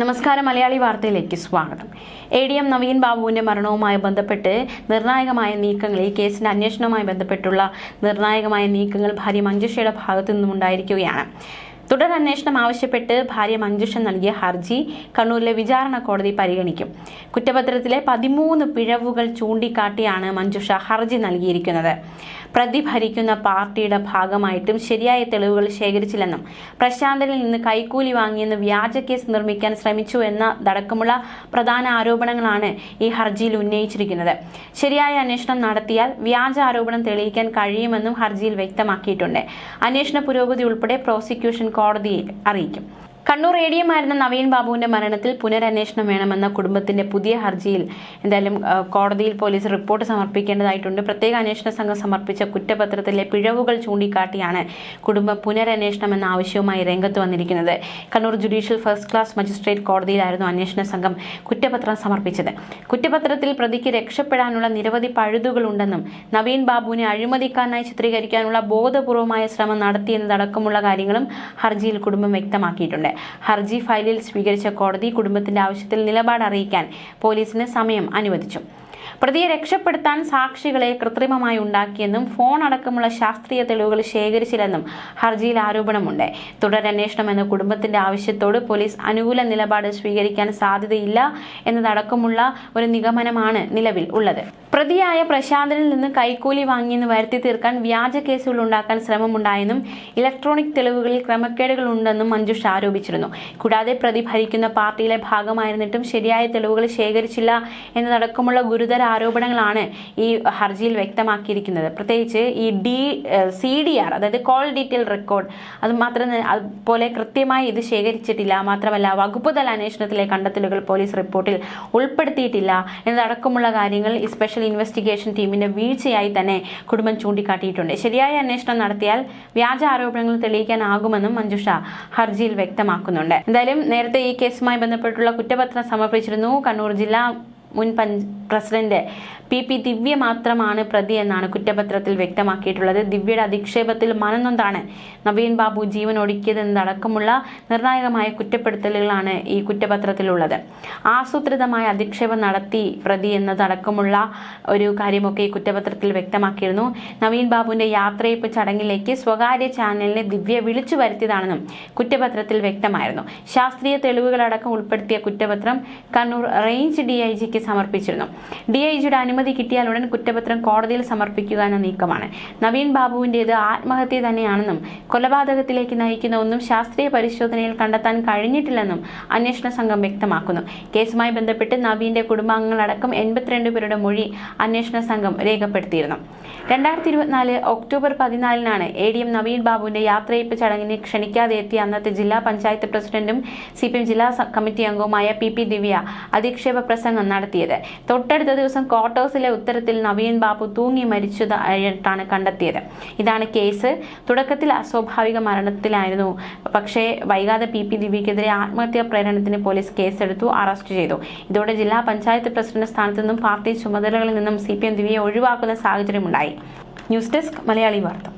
നമസ്കാരം. മലയാളി വാർത്തയിലേക്ക് സ്വാഗതം. ADM നവീൻ ബാബുവിന്റെ മരണവുമായി ബന്ധപ്പെട്ട് നിർണായകമായ നീക്കങ്ങൾ, ഈ കേസിന്റെ അന്വേഷണവുമായി ബന്ധപ്പെട്ടുള്ള നിർണായകമായ നീക്കങ്ങൾ ഭാര്യ മഞ്ജുഷയുടെ ഭാഗത്തു നിന്നും ഉണ്ടായിരിക്കുകയാണ്. തുടരന്വേഷണം ആവശ്യപ്പെട്ട് ഭാര്യ മഞ്ജുഷ നൽകിയ ഹർജി കണ്ണൂരിലെ വിചാരണ കോടതി പരിഗണിക്കും. കുറ്റപത്രത്തിലെ 13 പിഴവുകൾ ചൂണ്ടിക്കാട്ടിയാണ് മഞ്ജുഷ ഹർജി നൽകിയിരിക്കുന്നത്. പ്രതി ഭരിക്കുന്ന പാർട്ടിയുടെ ഭാഗമായിട്ടും ശരിയായ തെളിവുകൾ ശേഖരിച്ചില്ലെന്നും പ്രശാന്തനിൽ നിന്ന് കൈക്കൂലി വാങ്ങിയെന്ന് വ്യാജ കേസ് നിർമ്മിക്കാൻ ശ്രമിച്ചു എന്നതടക്കമുള്ള പ്രധാന ആരോപണങ്ങളാണ് ഈ ഹർജിയിൽ ഉന്നയിച്ചിരിക്കുന്നത്. ശരിയായ അന്വേഷണം നടത്തിയാൽ വ്യാജ ആരോപണം തെളിയിക്കാൻ കഴിയുമെന്നും ഹർജിയിൽ വ്യക്തമാക്കിയിട്ടുണ്ട്. അന്വേഷണ പുരോഗതി ഉൾപ്പെടെ പ്രോസിക്യൂഷൻ കോടതിയെ അറിയിക്കും. കണ്ണൂർ ADM ആയിരുന്ന നവീൻ ബാബുവിന്റെ മരണത്തിൽ പുനരന്വേഷണം വേണമെന്ന കുടുംബത്തിന്റെ പുതിയ ഹർജിയിൽ എന്തായാലും കോടതിയിൽ പോലീസ് റിപ്പോർട്ട് സമർപ്പിക്കേണ്ടതായിട്ടുണ്ട്. പ്രത്യേക അന്വേഷണ സംഘം സമർപ്പിച്ച കുറ്റപത്രത്തിലെ പിഴവുകൾ ചൂണ്ടിക്കാട്ടിയാണ് കുടുംബം പുനരന്വേഷണം എന്ന ആവശ്യവുമായി രംഗത്ത് വന്നിരിക്കുന്നത്. Kannur judicial first class magistrate കോടതിയിലായിരുന്നു അന്വേഷണ സംഘം കുറ്റപത്രം സമർപ്പിച്ചത്. കുറ്റപത്രത്തിൽ പ്രതിക്ക് രക്ഷപ്പെടാനുള്ള നിരവധി പഴുതുകളുണ്ടെന്നും നവീൻ ബാബുവിനെ അഴിമതിക്കാരനായി ചിത്രീകരിക്കാനുള്ള ബോധപൂർവമായ ശ്രമം നടത്തിയെന്നതടക്കമുള്ള കാര്യങ്ങളും ഹർജിയിൽ കുടുംബം വ്യക്തമാക്കിയിട്ടുണ്ട്. ഹർജി ഫയലിൽ സ്വീകരിച്ച കോടതി കുടുംബത്തിന്റെ ആവശ്യത്തിൽ നിലപാട് അറിയിക്കാൻ പോലീസിന് സമയം അനുവദിച്ചു. പ്രതിയെ രക്ഷപ്പെടുത്താൻ സാക്ഷികളെ കൃത്രിമമായി ഉണ്ടാക്കിയെന്നും ഫോൺ അടക്കമുള്ള ശാസ്ത്രീയ തെളിവുകൾ ശേഖരിച്ചില്ലെന്നും ഹർജിയിൽ ആരോപണമുണ്ട്. തുടരന്വേഷണം എന്ന കുടുംബത്തിന്റെ ആവശ്യത്തോട് പോലീസ് അനുകൂല നിലപാട് സ്വീകരിക്കാൻ സാധ്യതയില്ല എന്നതടക്കമുള്ള ഒരു നിഗമനമാണ് നിലവിൽ ഉള്ളത്. പ്രതിയായ പ്രശാന്തനിൽ നിന്ന് കൈക്കൂലി വാങ്ങിയെന്ന് വരുത്തി തീർക്കാൻ വ്യാജ കേസുകൾ ഉണ്ടാക്കാൻ ശ്രമമുണ്ടായെന്നും ഇലക്ട്രോണിക് തെളിവുകളിൽ ക്രമക്കേടുകൾ ഉണ്ടെന്നും മഞ്ജുഷ ആരോപിച്ചിരുന്നു. കൂടാതെ പ്രതി ഭരിക്കുന്ന പാർട്ടിയിലെ ഭാഗമായിരുന്നിട്ടും ശരിയായ തെളിവുകൾ ശേഖരിച്ചില്ല എന്നതടക്കമുള്ള ഗുരുതര ആരോപണങ്ങളാണ് ഈ ഹർജിയിൽ വ്യക്തമാക്കിയിരിക്കുന്നത്. പ്രത്യേകിച്ച് ഈ CDR, അതായത് കോൾ ഡീറ്റെയിൽ റെക്കോർഡ്, അതുപോലെ കൃത്യമായി ഇത് ശേഖരിച്ചിട്ടില്ല. മാത്രമല്ല വകുപ്പ് തല അന്വേഷണത്തിലെ കണ്ടെത്തലുകൾ പോലീസ് റിപ്പോർട്ടിൽ ഉൾപ്പെടുത്തിയിട്ടില്ല എന്നതടക്കമുള്ള കാര്യങ്ങൾ ഈ സ്പെഷ്യൽ ഇൻവെസ്റ്റിഗേഷൻ ടീമിന്റെ വീഴ്ചയായി തന്നെ കുടുംബം ചൂണ്ടിക്കാട്ടിയിട്ടുണ്ട്. ശരിയായ അന്വേഷണം നടത്തിയാൽ വ്യാജ ആരോപണങ്ങൾ തെളിയിക്കാനാകുമെന്നും മഞ്ജുഷ ഹർജിയിൽ വ്യക്തമാക്കുന്നുണ്ട്. എന്തായാലും നേരത്തെ ഈ കേസുമായി ബന്ധപ്പെട്ടുള്ള കുറ്റപത്രം സമർപ്പിച്ചിരുന്നു. കണ്ണൂർ ജില്ലാ മുൻ പ്രസിഡന്റ് PP ദിവ്യ മാത്രമാണ് പ്രതി എന്നാണ് കുറ്റപത്രത്തിൽ വ്യക്തമാക്കിയിട്ടുള്ളത്. ദിവ്യയുടെ അധിക്ഷേപത്തിൽ മനംനൊന്താണ് നവീൻ ബാബു ജീവൻ ഒടുക്കിയതെന്നതടക്കമുള്ള നിർണായകമായ കുറ്റപ്പെടുത്തലുകളാണ് ഈ കുറ്റപത്രത്തിലുള്ളത്. ആസൂത്രിതമായ അധിക്ഷേപം നടത്തി പ്രതി എന്നതടക്കമുള്ള ഒരു കാര്യമൊക്കെ ഈ കുറ്റപത്രത്തിൽ വ്യക്തമാക്കിയിരുന്നു. നവീൻ ബാബുവിന്റെ യാത്രയപ്പ് ചടങ്ങിലേക്ക് സ്വകാര്യ ചാനലിനെ ദിവ്യ വിളിച്ചു വരുത്തിയതാണെന്നും കുറ്റപത്രത്തിൽ വ്യക്തമായിരുന്നു. ശാസ്ത്രീയ തെളിവുകളടക്കം ഉൾപ്പെടുത്തിയ കുറ്റപത്രം കണ്ണൂർ റേഞ്ച് DIGക്ക് സമർപ്പിച്ചിരുന്നു. DIGയുടെ അനുമതി കിട്ടിയാൽ ഉടൻ കുറ്റപത്രം കോടതിയിൽ സമർപ്പിക്കുക എന്ന നീക്കമാണ്. നവീൻ ബാബുവിന്റേത് ആത്മഹത്യ തന്നെയാണെന്നും കൊലപാതകത്തിലേക്ക് നയിക്കുന്ന ഒന്നും ശാസ്ത്രീയ പരിശോധനയിൽ കണ്ടെത്താൻ കഴിഞ്ഞിട്ടില്ലെന്നും അന്വേഷണ സംഘം വ്യക്തമാക്കുന്നു. കേസുമായി ബന്ധപ്പെട്ട് നവീന്റെ കുടുംബാംഗങ്ങളടക്കം 82 പേരുടെ മൊഴി അന്വേഷണ സംഘം രേഖപ്പെടുത്തിയിരുന്നു. 2024 ഒക്ടോബർ 14 ADM നവീൻ ബാബുവിന്റെ യാത്രയപ്പ് ചടങ്ങിന് ക്ഷണിക്കാതെ എത്തിയ അന്നത്തെ ജില്ലാ പഞ്ചായത്ത് പ്രസിഡന്റും CPM ജില്ലാ കമ്മിറ്റി അംഗവുമായ PP ദിവ്യ അധിക്ഷേപ പ്രസംഗം നടത്തിയത്. തൊട്ടടുത്ത ദിവസം ക്വാർട്ടേഴ്സിലെ ഉത്തരത്തിൽ നവീൻ ബാബു തൂങ്ങി മരിച്ചതായിട്ടാണ് കണ്ടെത്തിയത്. ഇതാണ് കേസ്. തുടക്കത്തിൽ അസ്വാഭാവിക മരണത്തിലായിരുന്നു. പക്ഷേ വൈകാതെ PP ദിവ്യക്കെതിരെ ആത്മഹത്യാ പ്രേരണത്തിന് പോലീസ് കേസെടുത്തു, അറസ്റ്റ് ചെയ്തു. ഇതോടെ ജില്ലാ പഞ്ചായത്ത് പ്രസിഡന്റ് സ്ഥാനത്തു നിന്നും പാർട്ടി ചുമതലകളിൽ നിന്നും CPM ദിവ്യയെ ഒഴിവാക്കുന്ന സാഹചര്യമുണ്ടായി. ന്യൂസ് ഡെസ്ക് മലയാളി വാർത്ത.